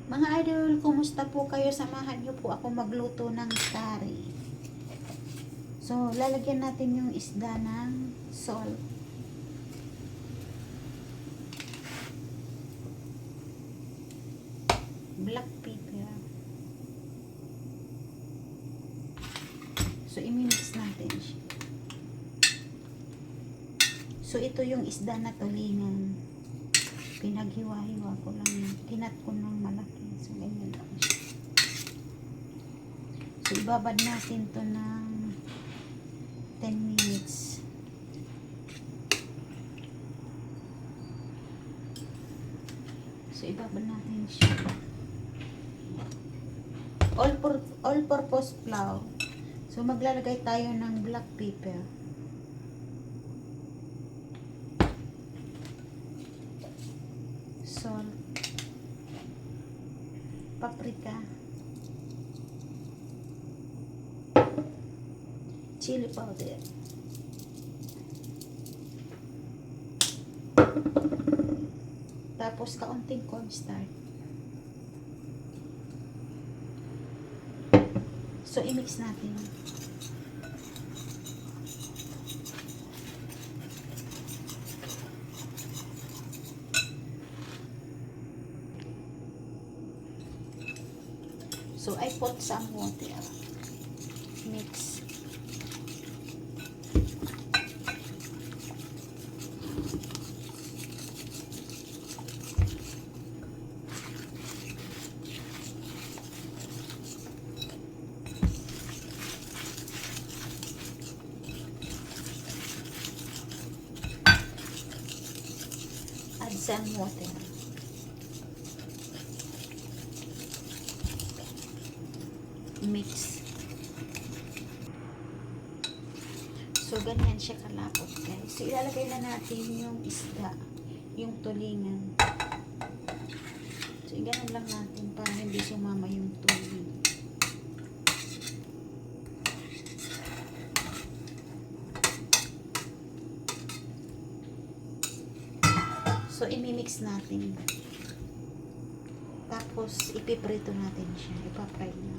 Mga idol, kumusta po kayo? Samahan niyo po ako magluto ng curry. So, lalagyan natin yung isda ng salt. Black pepper. So, imimix natin siya. So, ito yung isda na tulingan. Pinaghiwa-hiwa ko lang. Kinat ko ng malaki. So, ganyan lang siya. So, ibabad natin to ng 10 minutes. So, ibabad natin siya. All-purpose flour. So, maglalagay tayo ng black pepper. Salt. Paprika. Chili powder. Tapos, kaunting cornstarch. So, i-mix natin. So, I put some water. Mix. Add some water. Mix. So, ganyan siya kalapot, guys. So, ilalagay na natin yung isda, yung tulingan. So, ganun lang natin para hindi sumama yung tubig. So, imimix natin. Tapos, ipiprito natin siya. Ipapry natin.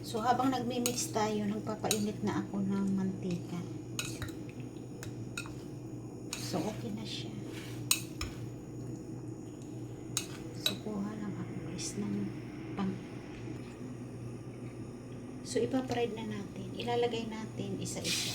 So, habang nagmi-mix tayo, nagpapainit na ako ng mantika. So, okay na siya. So, kuha lang ako guys ng pang. So, ipapride na natin. Ilalagay natin isa-isa.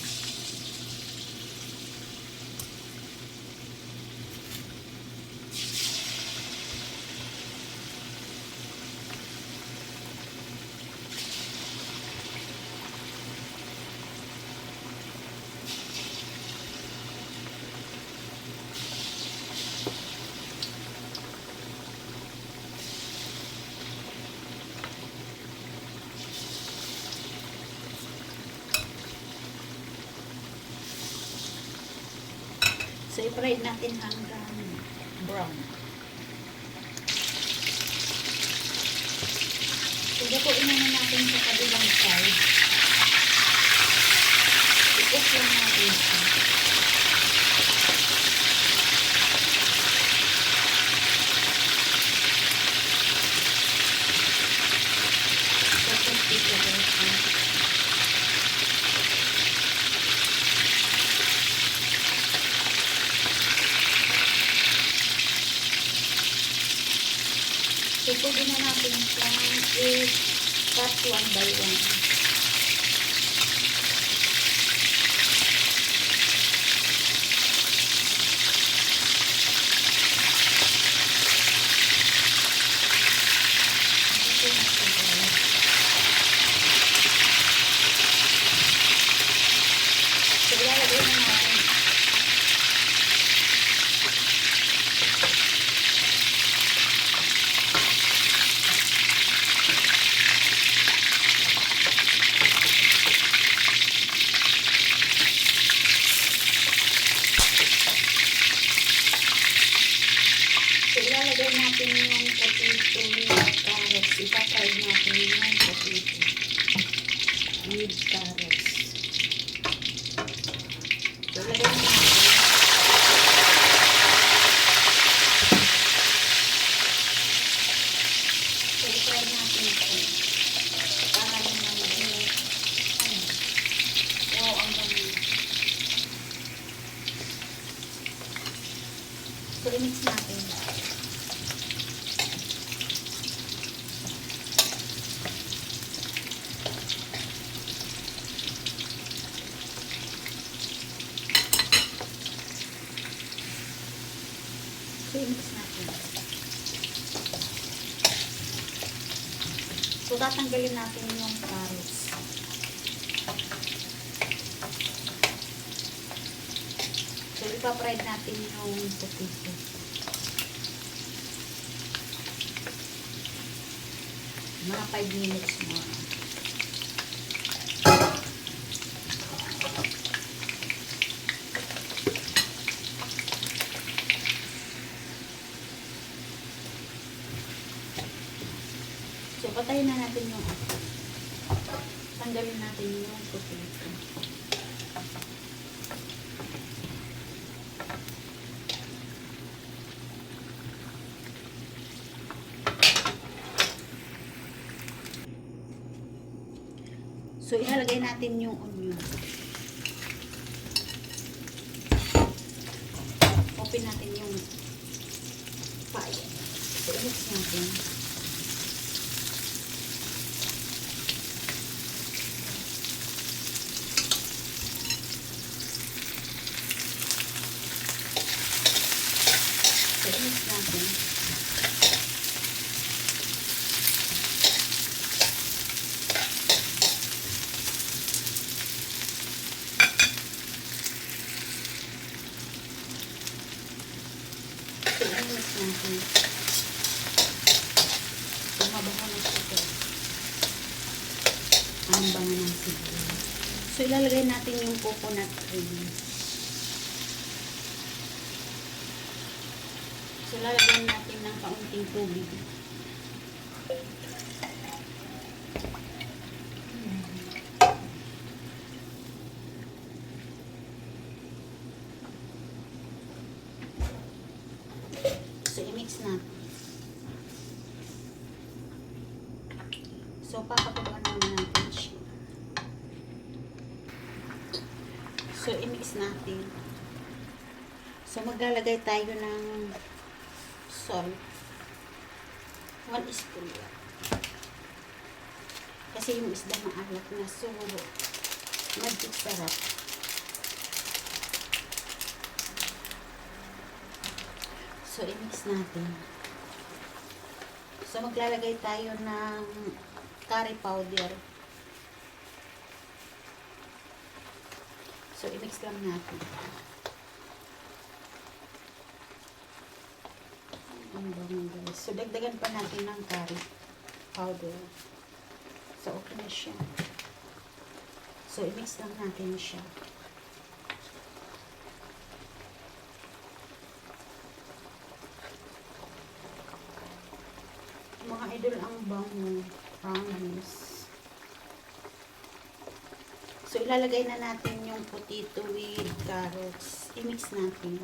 So, i-fry natin hanggang brown. So, lutuin na natin sa kabilang side. I-cook lang natin siya. So, complete na version. So, pwede na natin siyang i-cut one by one. Ito na siya, guys. So, ilalagay na natin. ilalagay natin yung potato with carrots. Ipatry natin yung potato with carrots. So, ilagay natin. So, i-try natin ito. Para naman yung wow, ang dami. So, i-mix natin. So, i-mix natin. So, tatanggalin natin yung carrots. So, ipa-fried natin yung potato. Mga 5 minutes more. So, patayin na natin yung tanggalin natin yung potato. So, ilalagay natin yung onion. Open natin yung pie. So, i-mix natin. So, i-mix natin. Natin. So, mabaho na siya. Ang bango ng sibuyas. So, ilalagay natin yung coconut cream. So, ilalagay natin ng kaunting tubig. So, i-mix natin. So, papakuluan naman natin siya. So, i-mix natin. So, maglalagay tayo ng salt. 1 spoon lang. Kasi yung isda maalat na. So, magic sarap. So, i-mix natin. So, maglalagay tayo ng curry powder. So, i-mix lang natin. Ang bango, guys. So, dagdagan pa natin ng curry powder. So, okay na siya. So, i-mix lang natin siya. Mga idol, ang bango. Promise. So, ilalagay na natin yung potato with carrots. I-mix natin.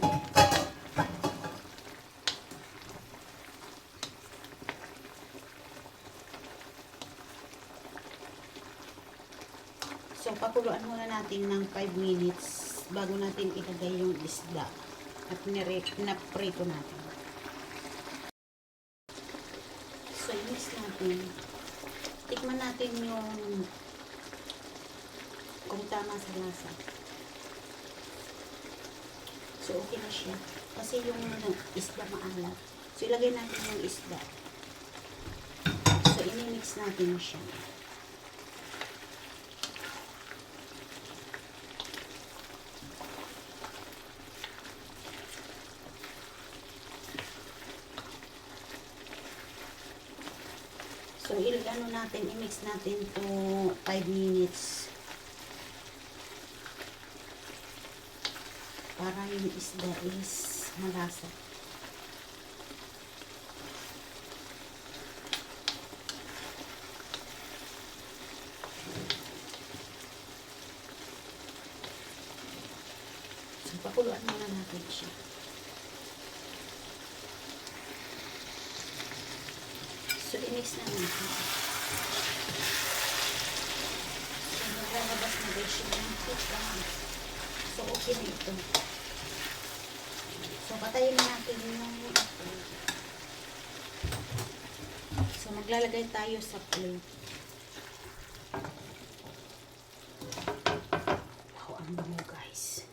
So, pakuluan muna natin ng 5 minutes bago natin ilagay yung isda at na-prito natin. So, i-mix natin. Tikman natin yung kung tama sa lasa. So, okay na siya. Kasi yung isda maalat. So, ilagay natin yung isda. So, ini-mix natin siya. So, ilagano natin, i-mix natin to 5 minutes. Para yung isda is malasa. Pakuluan muna natin siya. So, inis na natin. So, maglalabas na guys yung heat lang. So, okay na ito. So, patayin natin yung ito. So, maglalagay tayo sa plate. Wow, ang bango guys.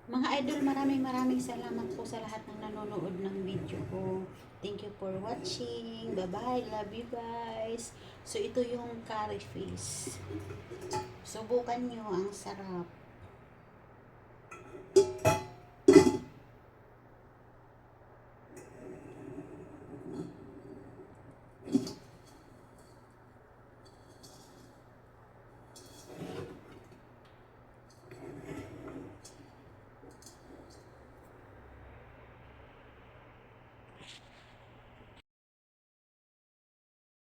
Mga idol, maraming salamat po sa lahat ng nanonood ng video ko. Thank you for watching. Bye-bye. Love you guys. So, ito yung curry fish. Subukan nyo. Ang sarap.